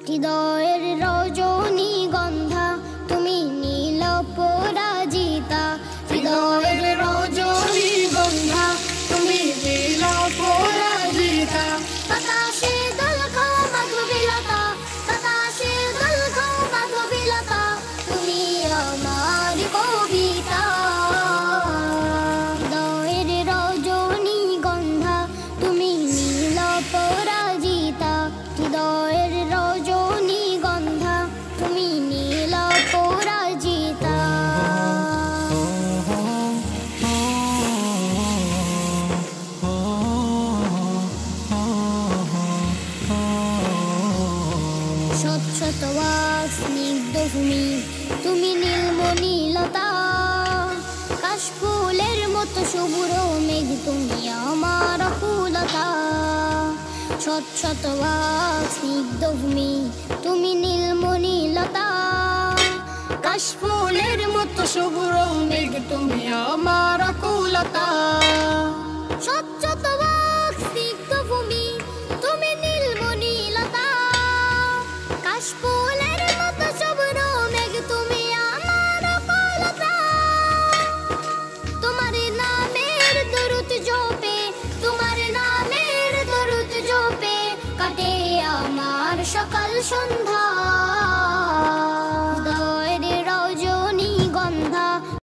হৃদয়ের রজনীগন্ধা তুমি নীল পরাজিতা, হৃদয়ের রজনীগন্ধা তুমি নীল পরাজিতা। বাতাসে দোলখাও মাধবীলতা, বাতাসে দোলখাও মাধবীলতা, তুমি আমার কবিতা। হৃদয়ের রজনীগন্ধা তুমি নীল পরাজিতা, হৃদয়ের রজনীগন্ধা তুমি নীল পরাজিতা। শতশতবাক স্নিগ্ধ ভূমি তুমি নীলমণিলতা, কাশফুলের মতো শুভ্র মেঘ তুমি আমার আকুলতা। শতশতবাক স্নিগ্ধ ভূমি তুমি নীলমণিলতা, কাশফুলের মতো শুভ্র মেঘ তুমি আমার আকুলতা। শতশতবাক স্নিগ্ধ ভূমি তুমি নীলমণিলতা, কাশফুলের মতো শুভ্র মেঘ তুমি আমার আকুলতা। তোমার নামের দরুদ জপে, তোমার নামের দরুদ জপে কাটে আমার সকাল সন্ধ্যা।